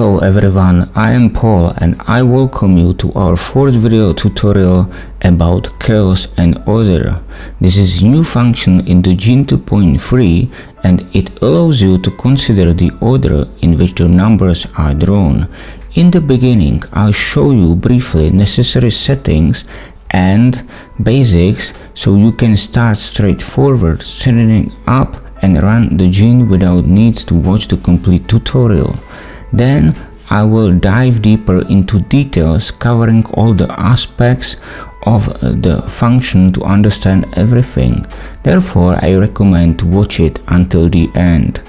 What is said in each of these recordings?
Hello everyone, I am Paul and I welcome you to our fourth video tutorial about chaos and order. This is a new function in the Gene 2.3 and it allows you to consider the order in which the numbers are drawn. In the beginning, I'll show you briefly necessary settings and basics so you can start straightforward setting up and run the Gene without need to watch the complete tutorial. Then I will dive deeper into details covering all the aspects of the function to understand everything. Therefore, I recommend to watch it until the end.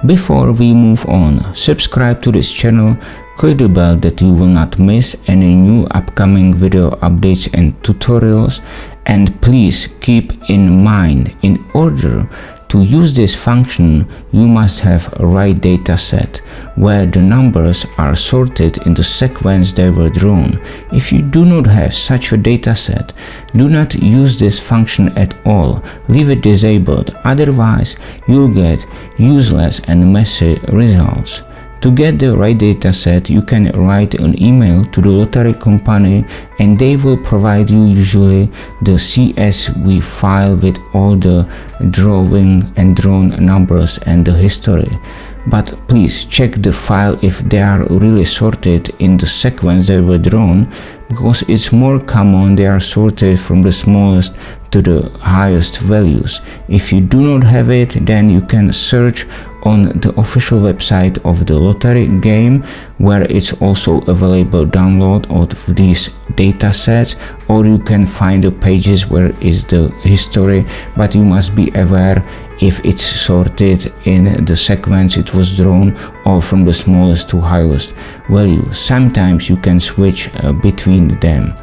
Before we move on, subscribe to this channel, click the bell that you will not miss any new upcoming video updates and tutorials, and please keep in mind, in order to use this function, you must have a right data set where the numbers are sorted in the sequence they were drawn. If you do not have such a data set, do not use this function at all. Leave it disabled, otherwise you'll get useless and messy results. To get the right data set, you can write an email to the lottery company and they will provide you usually the CSV file with all the drawing and drawn numbers and the history. But please check the file if they are really sorted in the sequence they were drawn, because it's more common they are sorted from the smallest to the highest values. If you do not have it, then you can search on the official website of the lottery game, where it's also available download of these data sets, or you can find the pages where is the history, but you must be aware if it's sorted in the sequence it was drawn or from the smallest to highest value. Sometimes you can switch between them.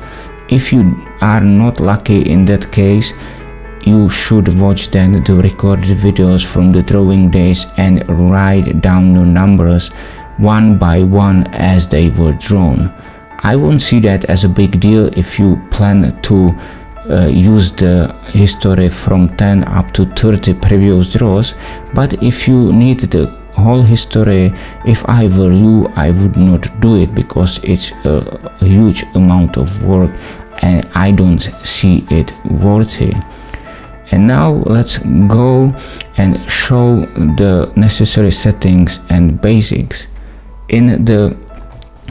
If you are not lucky in that case, you should watch then the recorded videos from the drawing days and write down the numbers one by one as they were drawn. I won't see that as a big deal if you plan to use the history from 10 up to 30 previous draws, but if you need the whole history, if I were you, I would not do it because it's a huge amount of work and I don't see it worthy. And now let's go and show the necessary settings and basics. In the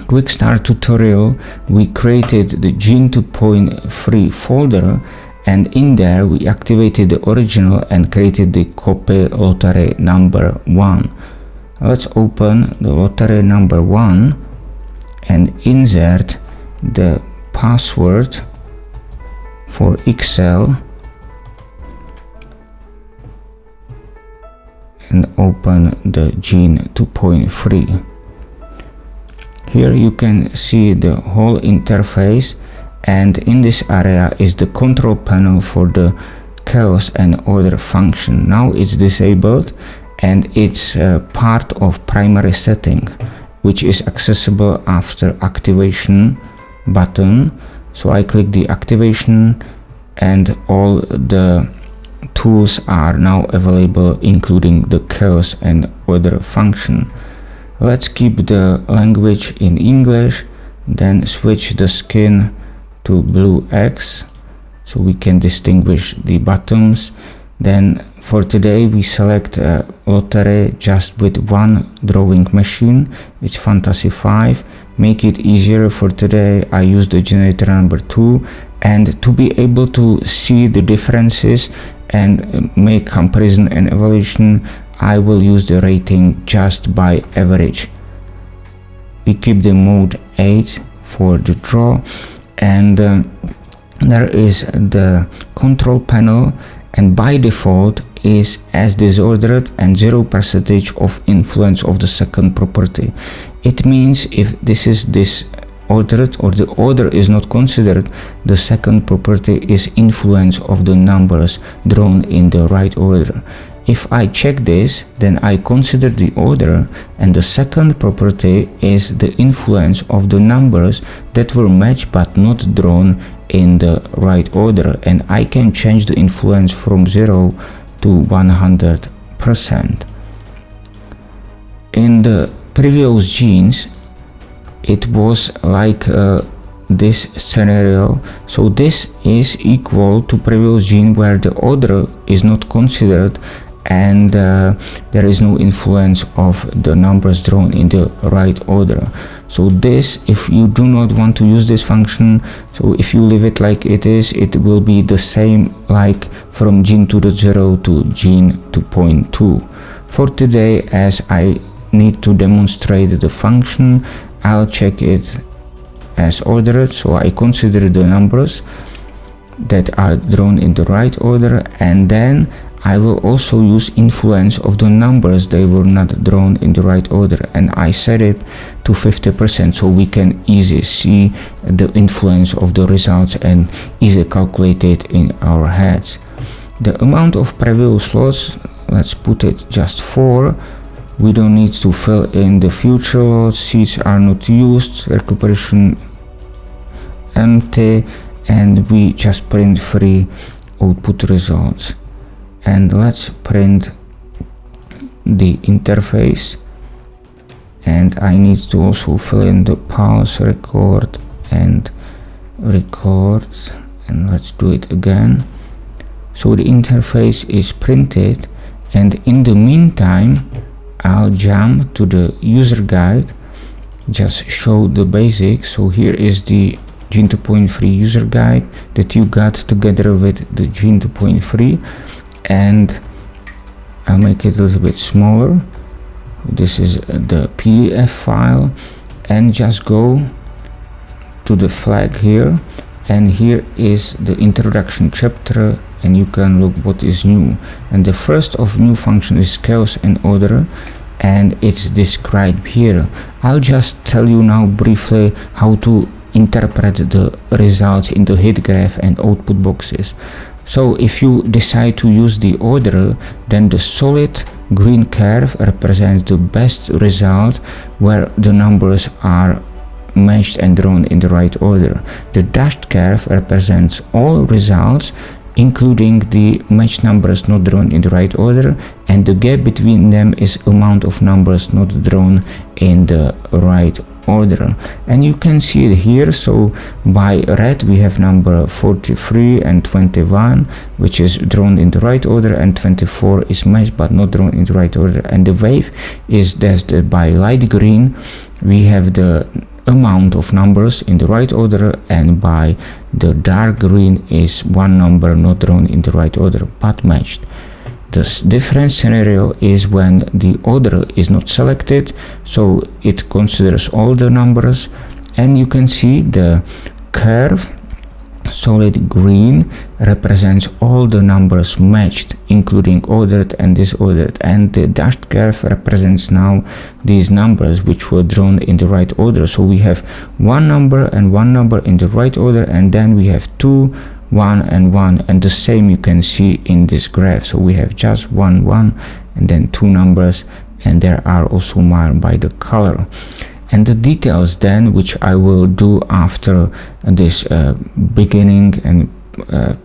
quick start tutorial, we created the Gene 2.3 folder, and in there we activated the original and created the copy lottery number 1. Let's open the lottery number 1 and insert the password for Excel and open the Gene 2.3. Here you can see the whole interface, and in this area is the control panel for the chaos and order function. Now it's disabled and it's part of primary setting, which is accessible after activation button. So I click the activation and all the tools are now available, including the chaos and order function. Let's keep the language in English, then switch the skin to blue X so we can distinguish the buttons. Then for today we select a lottery just with one drawing machine, it's Fantasy 5. Make it easier for today, I use the generator number 2, and to be able to see the differences and make comparison and evaluation, I will use the rating just by average. We keep the mode 8 for the draw, and there is the control panel, and by default is as disordered and 0% of influence of the second property. It means if this is disordered or the order is not considered, the second property is influence of the numbers drawn in the right order. If I check this, then I consider the order, and the second property is the influence of the numbers that were matched but not drawn in the right order, and I can change the influence from 0 to 100%. In the previous genes, it was like this scenario. So this is equal to previous gene where the order is not considered and there is no influence of the numbers drawn in the right order. So this, if you do not want to use this function, so if you leave it like it is, it will be the same like from gene to the 0 to gene to point 2. For today, as I need to demonstrate the function, I'll check it as ordered. So I consider the numbers that are drawn in the right order, and then I will also use influence of the numbers they were not drawn in the right order, and I set it to 50% so we can easily see the influence of the results and easily calculate it in our heads. The amount of previous slots, let's put it just 4. We don't need to fill in the future lots. Seeds are not used, recuperation empty, and we just print 3 output results. And let's print the interface, and I need to also fill in the pulse record and records, and let's do it again. So the interface is printed, and in the meantime I'll jump to the user guide, just show the basics. So here is the Gene 2.3 user guide that you got together with the Gene 2.3, and I'll make it a little bit smaller. This is the PDF file, and just go to the flag here, and here is the introduction chapter, and you can look what is new. And the first of new function is chaos and order, and it's described here. I'll just tell you now briefly how to interpret the results in the hit graph and output boxes. So if you decide to use the order, then the solid green curve represents the best result where the numbers are matched and drawn in the right order. The dashed curve represents all results including the matched numbers not drawn in the right order, and the gap between them is amount of numbers not drawn in the right order. And you can see it here. So by red we have number 43 and 21, which is drawn in the right order, and 24 is matched but not drawn in the right order. And the wave is that by light green we have the amount of numbers in the right order, and by the dark green is one number not drawn in the right order but matched. The different scenario is when the order is not selected, so it considers all the numbers, and you can see the curve solid green represents all the numbers matched including ordered and disordered, and the dashed curve represents now these numbers which were drawn in the right order. So we have one number and one number in the right order, and then we have 2, 1 and 1, and the same you can see in this graph. So we have just 1, 1 and then 2 numbers, and there are also marked by the color. And the details then, which I will do after this beginning and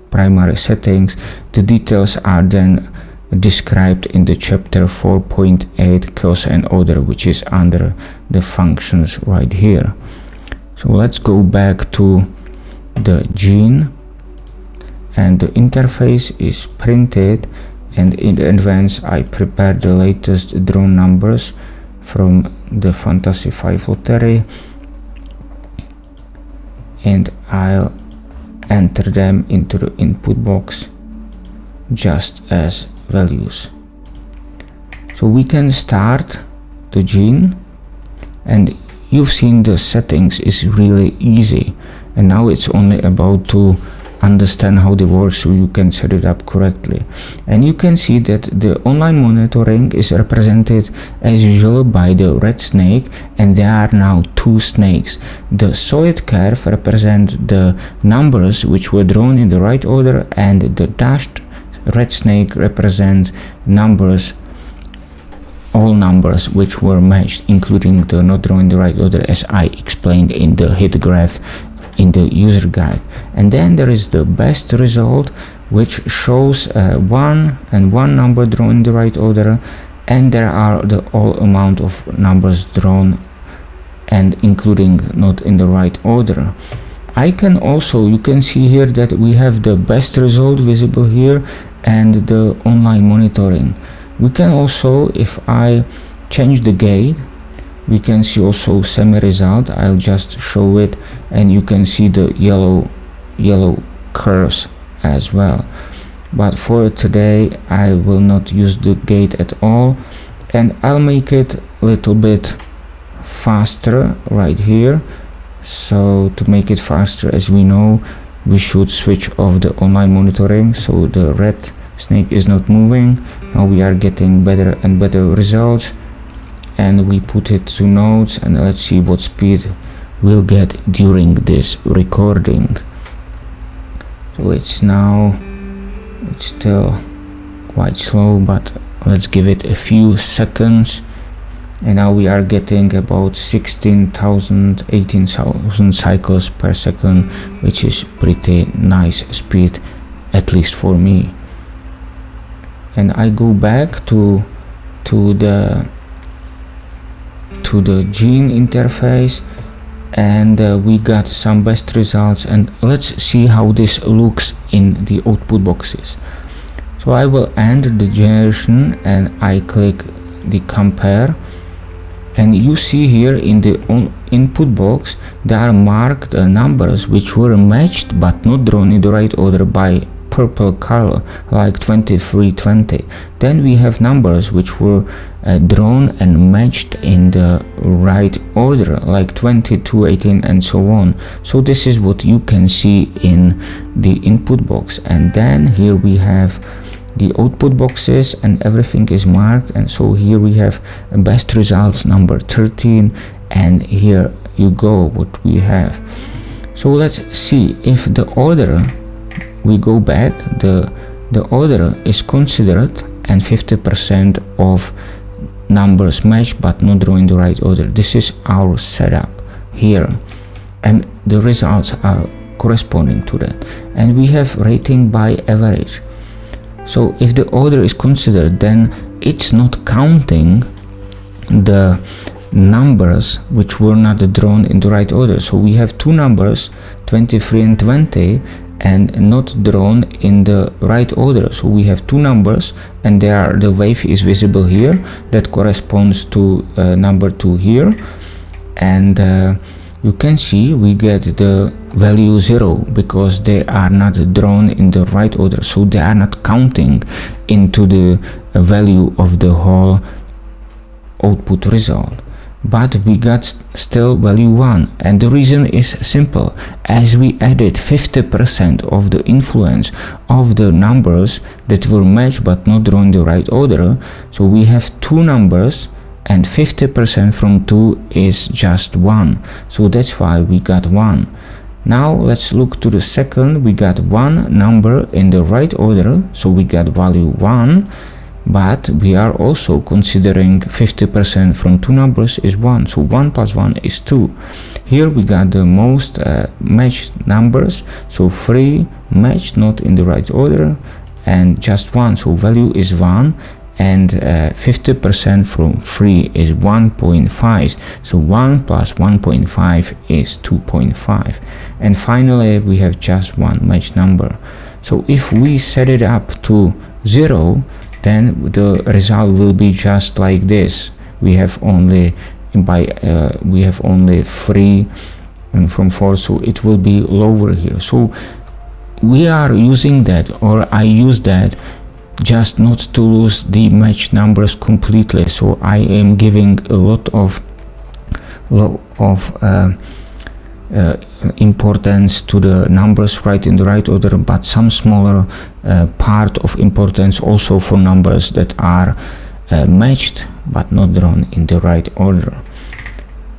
primary settings, the details are then described in the chapter 4.8 chaos and order, which is under the functions right here. So let's go back to the gene, and the interface is printed, and in advance I prepared the latest drawn numbers from the Fantasy 5 lottery, and I'll enter them into the input box just as values. So we can start the gene, and you've seen the settings is really easy, and now it's only about to understand how they work so you can set it up correctly. And you can see that the online monitoring is represented as usual by the red snake, and there are now 2 snakes. The solid curve represents the numbers which were drawn in the right order, and the dashed red snake represents numbers, all numbers which were matched including the not drawn in the right order, as I explained in the hit graph in the user guide. And then there is the best result, which shows 1 and 1 number drawn in the right order, and there are the all amount of numbers drawn and including not in the right order. I can also, you can see here that we have the best result visible here and the online monitoring. We can also, if I change the gate, we can see also semi result. I'll just show it, and you can see the yellow curves as well. But for today I will not use the gate at all, and I'll make it a little bit faster right here. So to make it faster, as we know, we should switch off the online monitoring, so the red snake is not moving. Now we are getting better and better results, and we put it to notes, and let's see what speed we'll get during this recording. So it's still quite slow, but let's give it a few seconds. And now we are getting about 16,000, 18,000 cycles per second, which is pretty nice speed, at least for me. And I go back to the gene interface, and we got some best results, and let's see how this looks in the output boxes. So I will end the generation, and I click the compare, and you see here in the input box there are marked numbers which were matched but not drawn in the right order by purple color, like 2320. Then we have numbers which were drawn and matched in the right order, like 2218 and so on. So this is what you can see in the input box, and then here we have the output boxes and everything is marked. And so here we have best results number 13, and here you go what we have. So let's see if the order, we go back, the order is considered, and 50% of numbers match but not drawn in the right order. This is our setup here, and the results are corresponding to that. And we have rating by average. So if the order is considered, then it's not counting the numbers which were not drawn in the right order. So we have two numbers, 23 and 20, and not drawn in the right order. So we have two numbers, and the wave is visible here, that corresponds to number 2 here, and you can see we get the value 0 because they are not drawn in the right order, so they are not counting into the value of the whole output result. But we got still value 1, and the reason is simple. As we added 50% of the influence of the numbers that were matched but not drawn in the right order, so we have two numbers, and 50% from 2 is just 1, so that's why we got 1. Now let's look to the second. We got one number in the right order, so we got value 1, but we are also considering 50% from two numbers is 1, so 1 plus 1 is 2. Here we got the most matched numbers, so 3 matched not in the right order, and just 1, so value is 1, and 50% from 3 is 1.5, so 1 plus 1.5 is 2.5. And finally we have just one matched number. So if we set it up to 0, then the result will be just like this. We have only 3 and from 4, so it will be lower here. So we are using that, or I use that, just not to lose the matched numbers completely. So I am giving a lot of importance to the numbers right in the right order, but some smaller part of importance also for numbers that are matched but not drawn in the right order.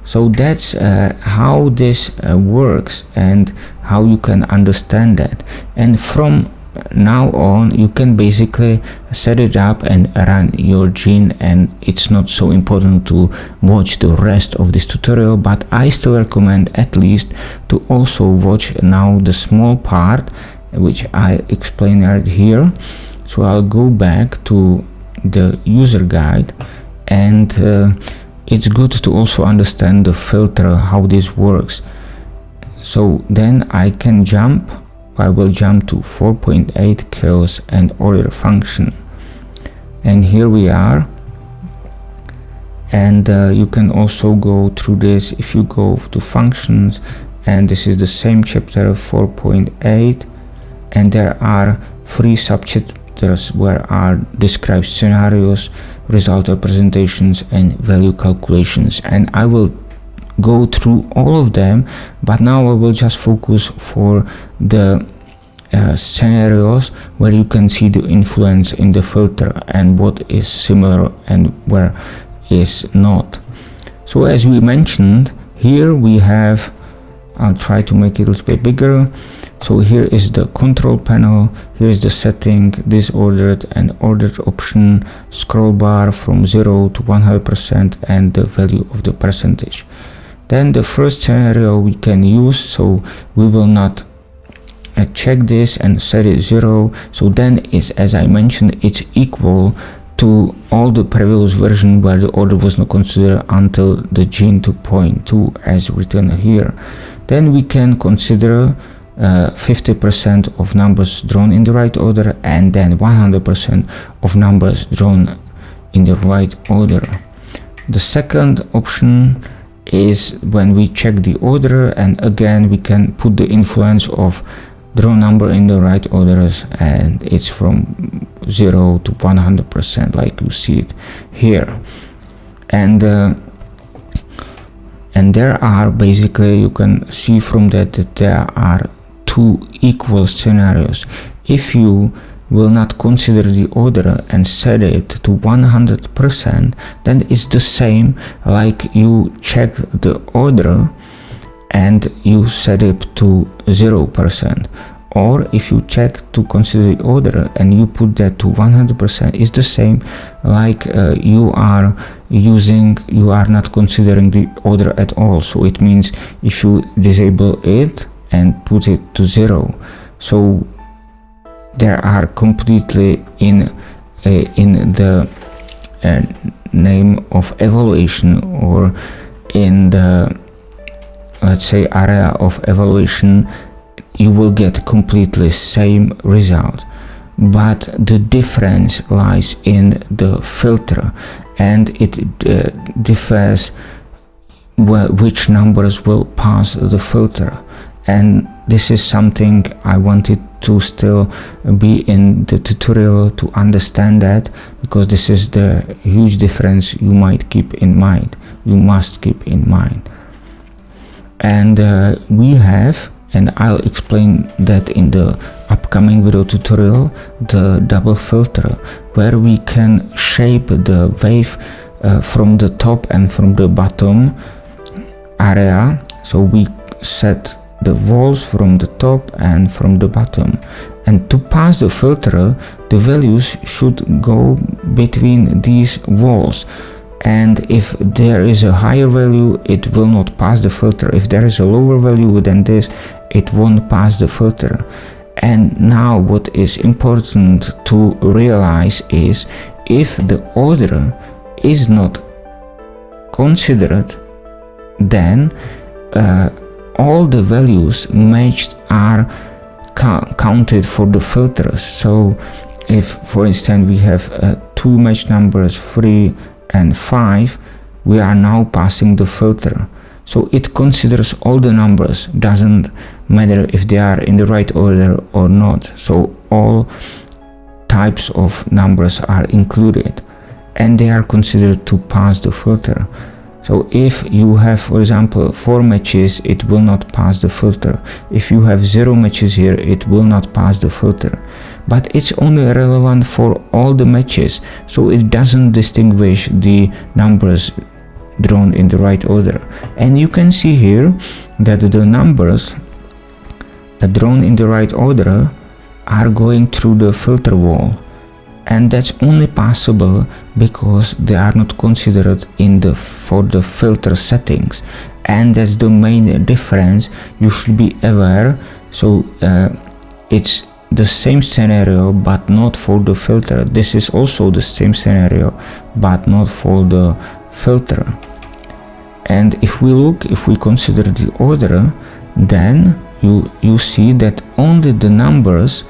So that's how this works and how you can understand that. And from now on you can basically set it up and run your gene, and it's not so important to watch the rest of this tutorial, but I still recommend at least to also watch now the small part which I explain right here. So I'll go back to the user guide, and it's good to also understand the filter, how this works. So then I will jump to 4.8 chaos and order function, and here we are. And you can also go through this if you go to functions, and this is the same chapter 4.8, and there are 3 subchapters where are described scenarios, result representations, and value calculations, and I will go through all of them, but now I will just focus for the scenarios where you can see the influence in the filter and what is similar and where is not. So as we mentioned, here we have, I'll try to make it a little bit bigger. So here is the control panel, here is the setting, disordered and ordered option, scroll bar from 0 to 100%, and the value of the percentage. Then the first scenario we can use, so we will not check this and set it 0. So then is, as I mentioned, it's equal to all the previous version where the order was not considered until the gene 2.2 as written here. Then we can consider 50% of numbers drawn in the right order, and then 100% of numbers drawn in the right order. The second option is when we check the order, and again we can put the influence of draw number in the right orders, and it's from 0 to 100% like you see it here. And there are basically, you can see from that there are 2 equal scenarios. If you will not consider the order and set it to 100%, then it's the same like you check the order and you set it to 0%. Or if you check to consider the order and you put that to 100%, it's the same like you are not considering the order at all. So it means if you disable it and put it to 0, so there are completely in the name of evaluation, or in the, let's say, area of evaluation, you will get completely same result, but the difference lies in the filter, and it differs which numbers will pass the filter. And this is something I wanted to still be in the tutorial to understand that, because this is the huge difference you must keep in mind. And we have, and I'll explain that in the upcoming video tutorial, the double filter, where we can shape the wave from the top and from the bottom area. So we set the walls from the top and from the bottom, and to pass the filter, the values should go between these walls. And if there is a higher value, it will not pass the filter. If there is a lower value than this, it won't pass the filter. And now what is important to realize is, if the order is not considered, then all the values matched are counted for the filters. So if, for instance, we have 2 matched numbers, 3 and 5, we are now passing the filter. So it considers all the numbers, doesn't matter if they are in the right order or not. So all types of numbers are included, and they are considered to pass the filter. So if you have, for example, 4 matches, it will not pass the filter. If you have 0 matches here, it will not pass the filter. But it's only relevant for all the matches, so it doesn't distinguish the numbers drawn in the right order. And you can see here that the numbers drawn in the right order are going through the filter wall, and that's only possible because they are not considered for the filter settings, and that's the main difference you should be aware. So it's the same scenario but not for the filter. This is also the same scenario but not for the filter. And if we consider the order, then you see that only the numbers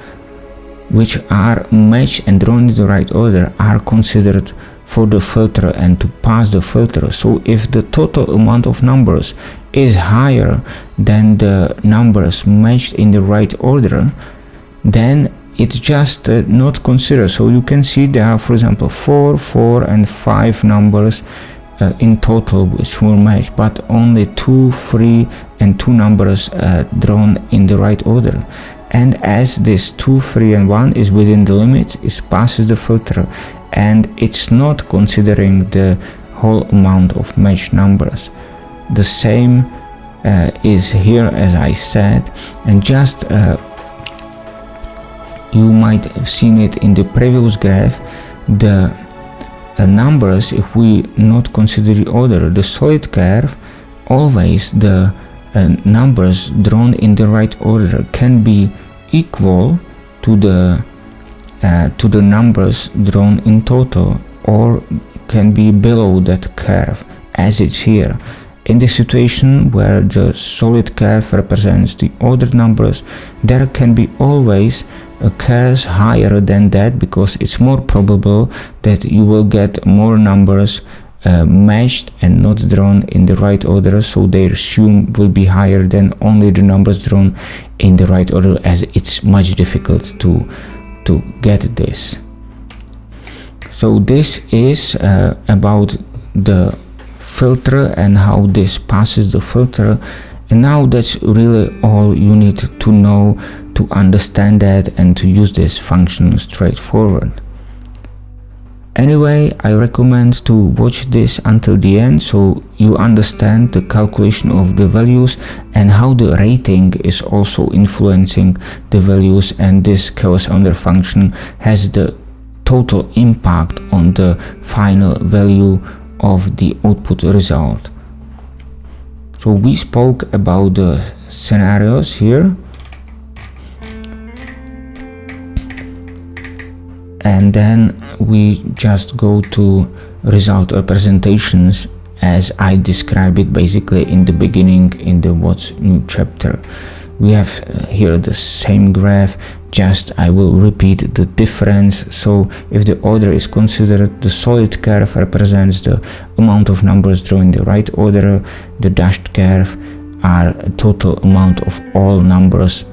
which are matched and drawn in the right order are considered for the filter and to pass the filter. So if the total amount of numbers is higher than the numbers matched in the right order, then it's just not considered. So you can see there are, for example, 4, 4 and 5 numbers in total which were matched, but only 2, 3 and 2 numbers drawn in the right order. And as this 2, 3 and 1 is within the limit, it passes the filter, and it's not considering the whole amount of matched numbers. The same is here, as I said, and just you might have seen it in the previous graph. The numbers, if we not consider the order, the solid curve, always the numbers drawn in the right order can be equal to the numbers drawn in total, or can be below that curve, as it's here. In the situation where the solid curve represents the ordered numbers, there can be always curves higher than that, because it's more probable that you will get more numbers matched and not drawn in the right order, so their sum will be higher than only the numbers drawn in the right order, as it's much difficult to get this. So this is about the filter and how this passes the filter, and now that's really all you need to know to understand that and to use this function straightforward. Anyway, I recommend to watch this until the end, so you understand the calculation of the values and how the rating is also influencing the values, and this chaos order function has the total impact on the final value of the output result. So we spoke about the scenarios here, and then we just go to result representations as I describe it basically in the beginning in the what's new chapter. We have here the same graph, just I will repeat the difference. So if the order is considered, the solid curve represents the amount of numbers drawn in the right order, the dashed curve are a total amount of all numbers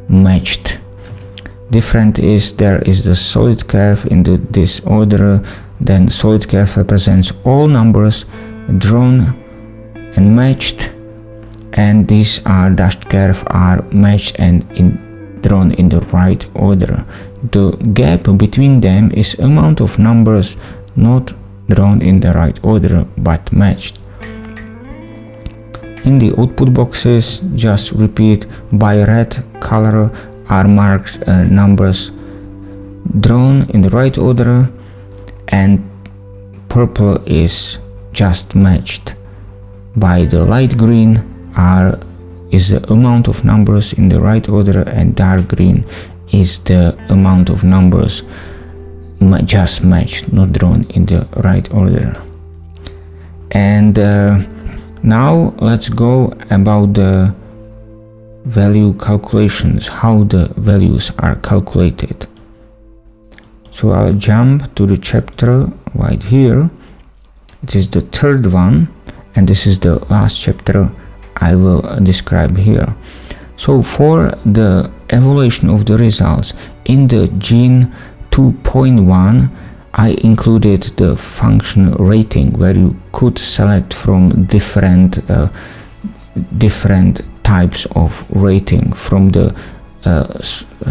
matched. Different is there is the solid curve in this order, then solid curve represents all numbers drawn and matched, and these are dashed curve are matched and drawn in the right order. The gap between them is amount of numbers not drawn in the right order but matched. In the output boxes, just repeat, by red color are marked numbers drawn in the right order, and purple is just matched. By the light green is the amount of numbers in the right order, and dark green is the amount of numbers just matched, not drawn in the right order. And now let's go about the value calculations, how the values are calculated. So I'll jump to the chapter right here. It is the third one, and this is the last chapter I will describe here. So for the evaluation of the results in the Gene 2.1, I included the function rating, where you could select from different types of rating, from the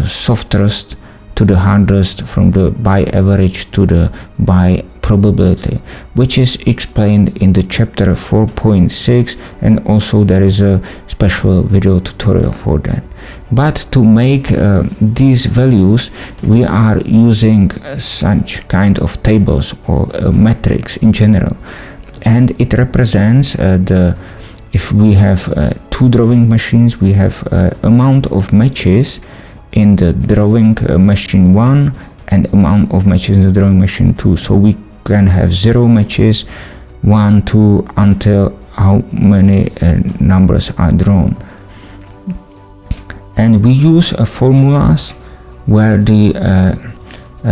softest to the hardest, from the by average to the by probability, which is explained in the chapter 4.6, and also there is a special video tutorial for that. But to make these values, we are using such kind of tables or metrics in general, and it represents if we have two drawing machines, we have amount of matches in the drawing machine 1 and amount of matches in the drawing machine 2. So we can have 0 matches, 1, 2 until how many numbers are drawn. And we use formulas where the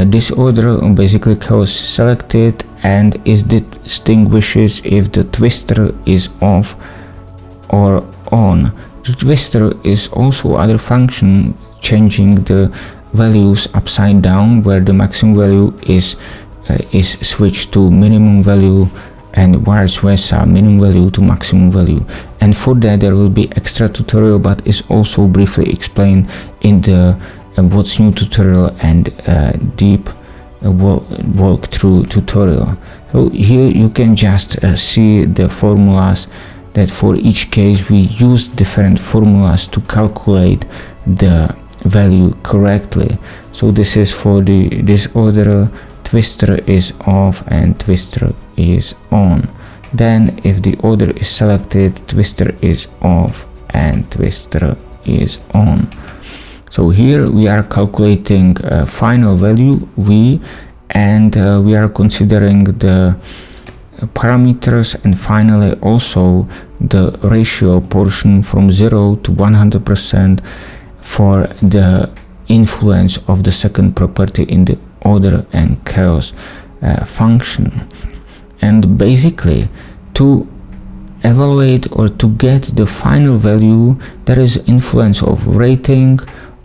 disorder basically chaos is selected and is distinguishes if the twister is off or on. The twister is also other function changing the values upside down, where the maximum value is switched to minimum value and vice versa, minimum value to maximum value. And for that there will be extra tutorial, but is also briefly explained in the what's new tutorial and deep walkthrough tutorial. So here you can just see the formulas that for each case we use different formulas to calculate the value correctly. So this is for the disorder, twister is off and twister is on. Then if the order is selected, twister is off and twister is on. So here we are calculating final value v, and we are considering the parameters, and finally also the ratio portion from 0 to 100% for the influence of the second property in the order and chaos function. And basically, to evaluate or to get the final value, there is influence of rating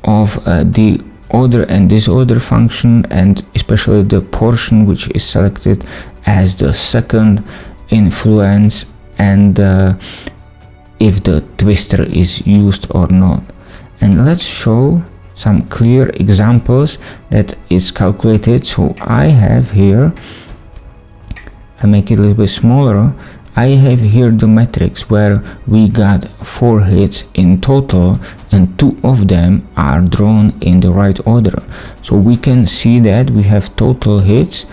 of the order and disorder function, and especially the portion which is selected as the second influence, and if the twister is used or not. And let's show some clear examples that is calculated. So I have here, I make it a little bit smaller, I have here the matrix where we got 4 hits in total, and 2 of them are drawn in the right order. So we can see that we have total hits,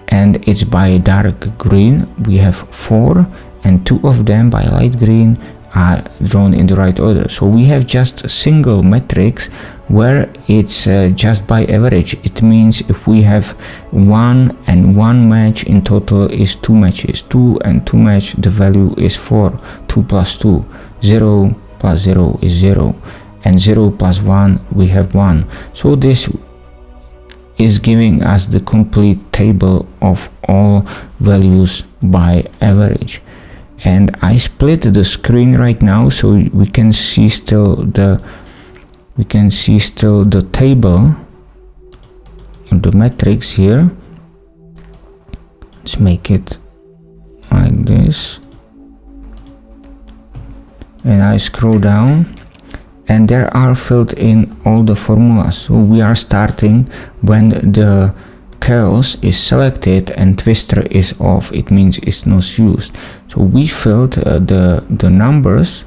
and it's by dark green. We have 4, and 2 of them by light green are drawn in the right order. So we have just a single matrix where it's just by average. It means if we have 1 and 1 match, in total is 2 matches. 2 and 2 match, the value is 4. 2 plus 2, 0 plus 0 is 0, and 0 plus 1, we have 1. So this is giving us the complete table of all values by average. And I split the screen right now so we can see still the table or the matrix here. Let's make it like this, and I scroll down, and there are filled in all the formulas. So we are starting when the chaos is selected and twister is off, it means it's not used. So we filled the numbers,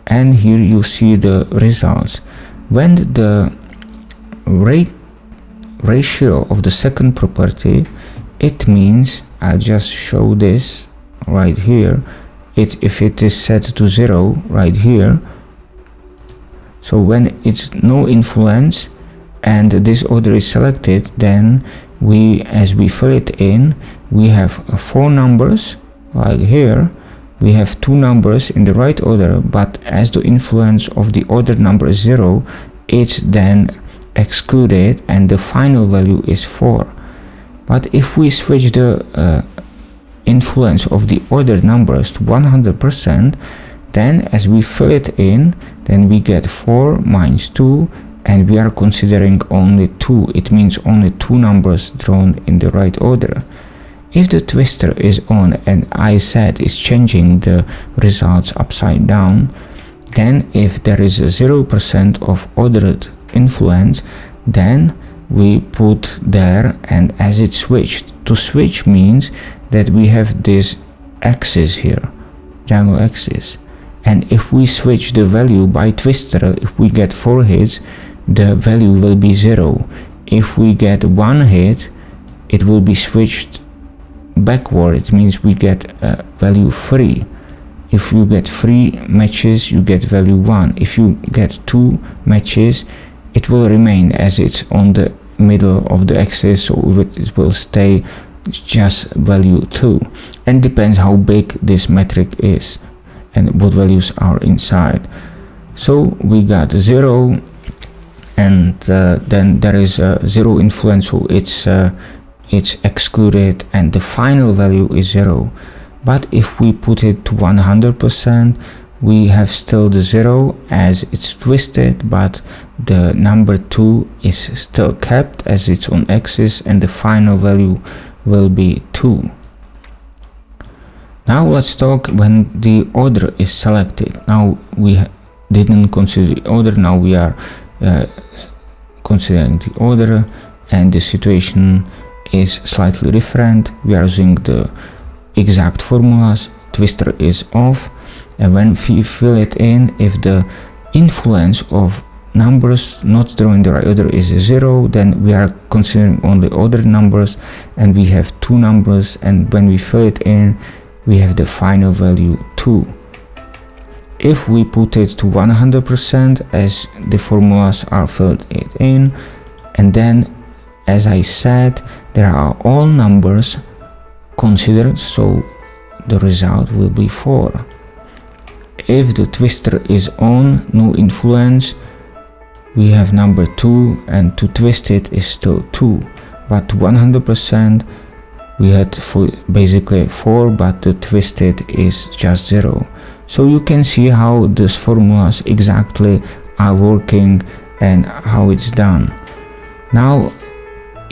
and here you see the results. When the ratio of the second property, it means, I'll just show this right here, if it is set to 0 right here, so when it's no influence and this order is selected, then as we fill it in, we have 4 numbers like here. We have 2 numbers in the right order, but as the influence of the order number is 0, it's then excluded and the final value is 4. But if we switch the influence of the ordered numbers to 100%, then as we fill it in, then we get 4 minus 2, and we are considering only 2. It means only 2 numbers drawn in the right order. If the twister is on and I said is changing the results upside down, then if there is a 0% of ordered influence, then we put there, and as it switched. To switch means that we have this axis here, triangle axis, and if we switch the value by twister, if we get 4 hits, the value will be 0. If we get 1 hit, it will be switched backward. It means we get value 3. If you get 3 matches, you get value 1. If you get 2 matches, it will remain as it's on the middle of the axis, so it will stay just value 2, and depends how big this metric is and what values are inside. So we got 0, and then there is 0 influence, so it's excluded, and the final value is 0. But if we put it to 100%, we have still the 0 as it's twisted, but the number 2 is still kept as its own axis, and the final value will be 2. Now let's talk when the order is selected. Now we didn't consider the order, now we are considering the order, and the situation is slightly different. We are using the exact formulas, twister is off, and when we fill it in, if the influence of numbers not drawn in the right order is 0, then we are considering only ordered numbers, and we have 2 numbers, and when we fill it in, we have the final value 2. If we put it to 100% as the formulas are filled in, and then as I said, there are all numbers considered, so the result will be 4. If the twister is on, no influence, we have number 2, and to twist it is still 2, but to 100% we had basically 4, but the twisted is just 0. So you can see how these formulas exactly are working and how it's done. Now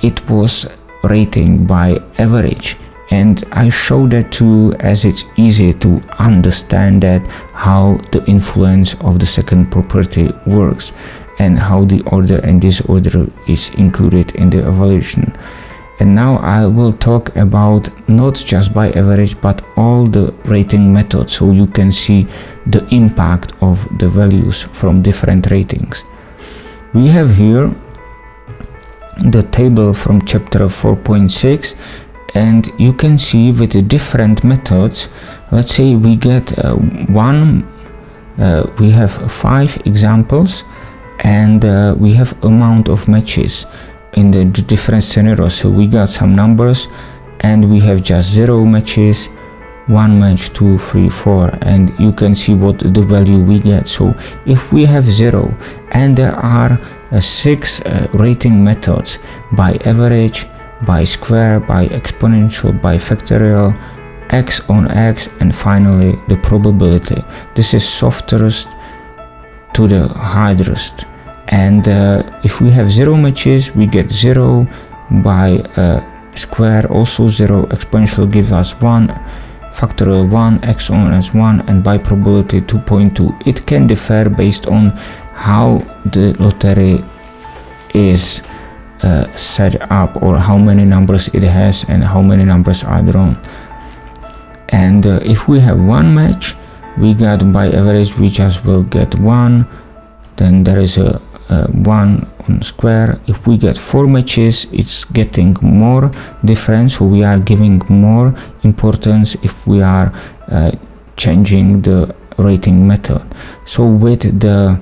it was rating by average, and I show that too, as it's easy to understand that how the influence of the second property works and how the order and disorder is included in the evaluation. And now I will talk about not just by average but all the rating methods, so you can see the impact of the values from different ratings. We have here the table from chapter 4.6, and you can see with the different methods, let's say we get we have 5 examples, and we have amount of matches in the different scenarios. So we got some numbers, and we have just 0 matches, 1 match, 2, 3, 4, and you can see what the value we get. So if we have 0, and there are 6 rating methods: by average, by square, by exponential, by factorial, x on x, and finally the probability. This is softest to the hardest, and if we have 0 matches, we get 0, by square also 0, exponential gives us 1, factorial 1, x on x 1, and by probability 2.2. It can differ based on how the lottery is set up, or how many numbers it has and how many numbers are drawn. And if we have 1 match, we got by average, we just will get 1, then there is a 1 on square. If we get 4 matches, it's getting more difference, so we are giving more importance if we are changing the rating method. So with the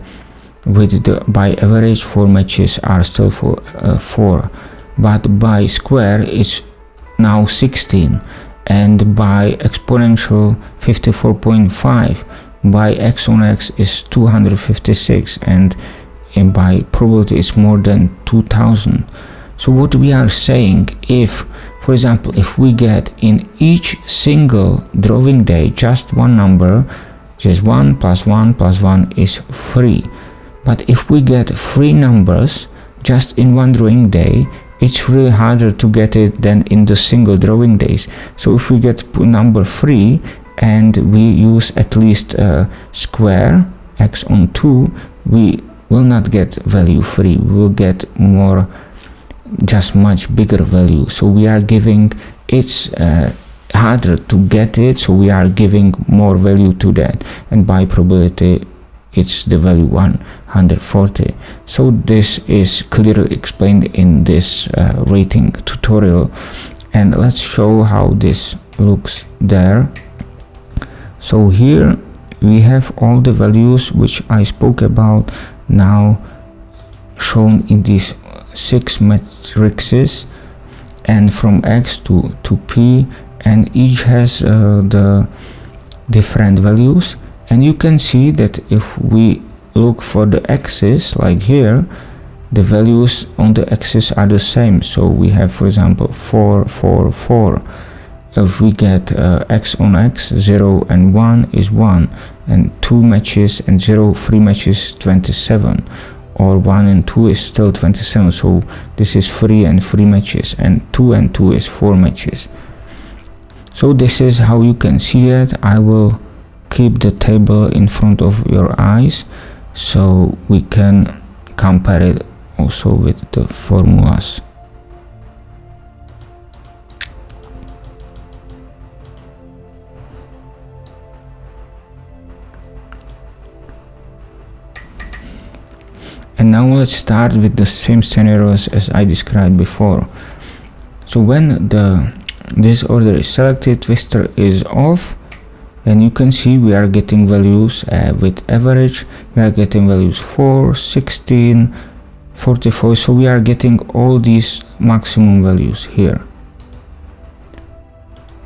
by average, 4 matches are still 4, but by square it's now 16, and by exponential 54.5, by x on x is 256, and by probability it's more than 2000. So what we are saying, if for example if we get in each single drawing day just 1 number, just 1 plus 1 plus 1 is 3. But if we get 3 numbers just in 1 drawing day, it's really harder to get it than in the single drawing days. So if we get number 3 and we use at least square x on 2, we will not get value 3, we will get more, just much bigger value. So we are giving, it's harder to get it, so we are giving more value to that, and by probability it's the value 140. So this is clearly explained in this rating tutorial, and let's show how this looks there. So here we have all the values which I spoke about now shown in these 6 matrices, and from X to P, and each has the different values. And you can see that if we look for the axis, like here, the values on the axis are the same. So we have, for example, 4 4 4. If we get X on X, 0 and 1 is 1, and 2 matches and 0 3 matches 27, or 1 and 2 is still 27. So this is 3 and 3 matches, and 2 and 2 is 4 matches. So this is how you can see it. I will keep the table in front of your eyes so we can compare it also with the formulas. And now let's start with the same scenarios as I described before. So when this order is selected, twister is off, and you can see we are getting values with average. We are getting values 4, 16, 44. So we are getting all these maximum values here.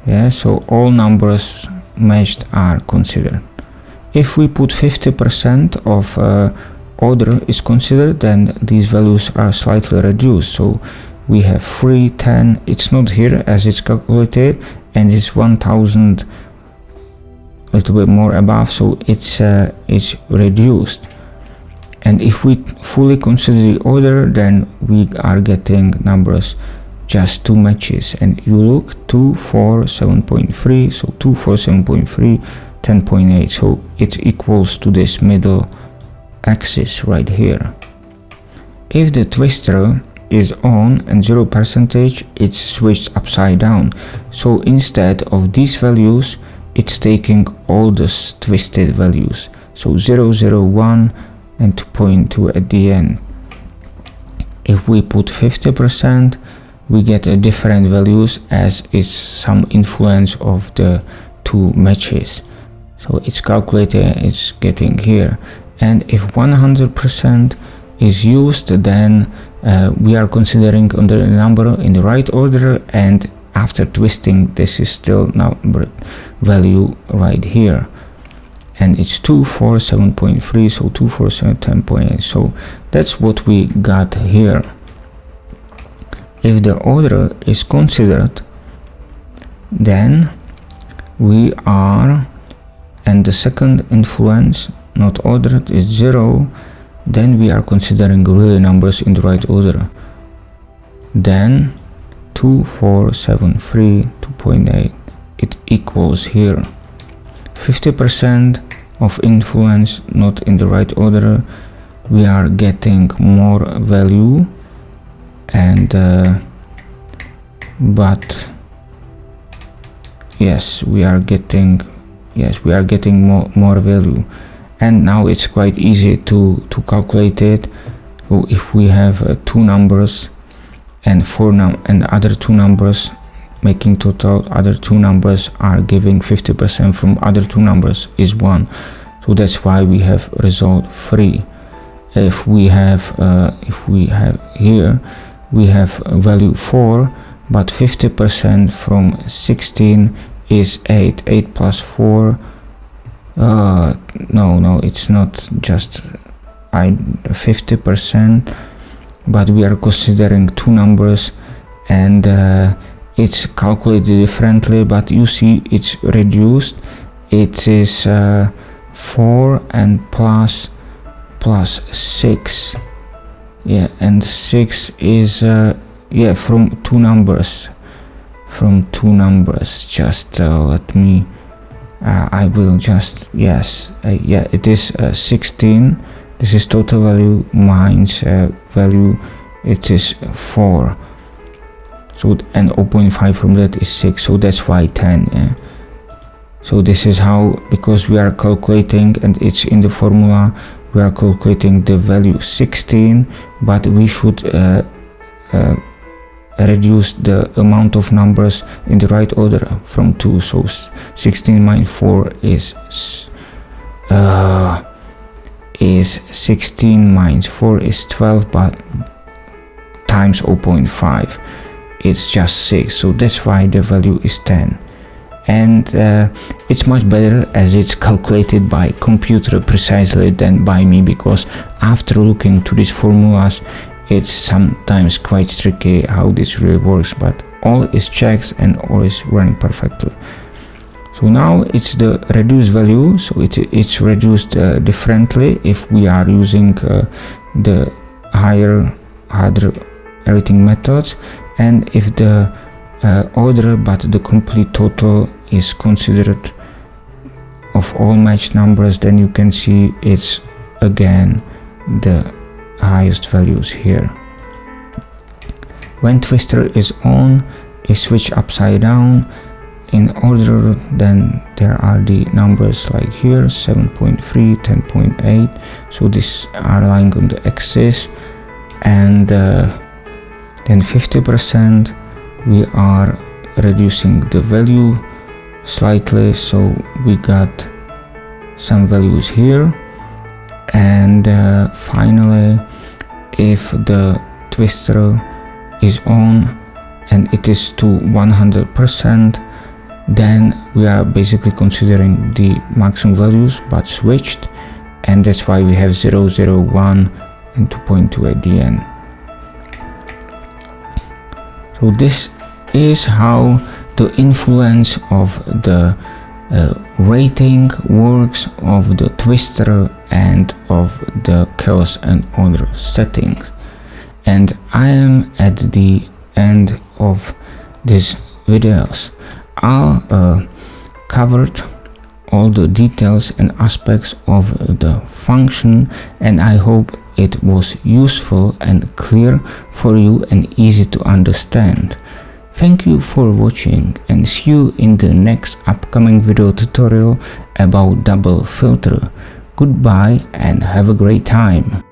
Yeah, so all numbers matched are considered. If we put 50% of order is considered, then these values are slightly reduced. So we have 3, 10, it's not here as it's calculated, and it's 1000, a little bit more above, so it's reduced. And if we fully consider the order, then we are getting numbers just 2 matches. And you look 2 4 7.3, so 2 4 7.3 10.8, so it equals to this middle axis right here. If the twister is on and 0%, it's switched upside down. So instead of these values, it's taking all the twisted values. So 0, 0, 1 and 2.2 at the end. If we put 50%, we get a different values as it's some influence of the 2 matches. So it's calculated, it's getting here. And if 100% is used, then we are considering under the number in the right order, and after twisting, this is still number value right here, and it's 2 4 7.3, so 2 4 7 10.8. so that's what we got here. If the order is considered, then we are, and the second influence not ordered is 0, then we are considering really numbers in the right order. Then 2 4 7 3 2.8, it equals here. 50% of influence not in the right order, we are getting more value, and but yes, we are getting more value. And now it's quite easy to calculate it. So if we have 2 numbers and and other 2 numbers, making total other 2 numbers are giving 50% from other 2 numbers is 1. So that's why we have result 3. If we have here, we have value 4, but 50% from 16 is 8. 8 plus 4. No, it's not just 50%, but we are considering 2 numbers, and it's calculated differently, but you see it's reduced. It is 4 and plus 6, yeah, and 6 is from 2 numbers, just let me I will just, yes, it is 16. This is total value minus value, it is 4. So, and 0.5 from that is 6, so that's why 10. Yeah? So this is how, because we are calculating, and it's in the formula, we are calculating the value 16, but we should reduce the amount of numbers in the right order from 2. So 16 minus 4 is 16 minus 4 is 12, but times 0.5. it's just 6, so that's why the value is 10. And it's much better as it's calculated by computer precisely than by me, because after looking to these formulas it's sometimes quite tricky how this really works, but all is checked and all is running perfectly. So now it's the reduced value, so it's reduced differently if we are using the higher arithmetic methods, and if the order but the complete total is considered of all matched numbers, then you can see it's again the highest values here. When twister is on, is switched upside down in order, then there are the numbers like here 7.3, 10.8, so these are lying on the axis, and then 50% we are reducing the value slightly, so we got some values here. And finally, if the twister is on and it is to 100%, then we are basically considering the maximum values but switched, and that's why we have 0, 0, 1 and 2.2 at the end. So this is how the influence of the rating works of the twister and of the chaos and order settings. And I am at the end of these videos. I covered all the details and aspects of the function, and I hope it was useful and clear for you and easy to understand. Thank you for watching, and see you in the next upcoming video tutorial about double filter. Goodbye and have a great time.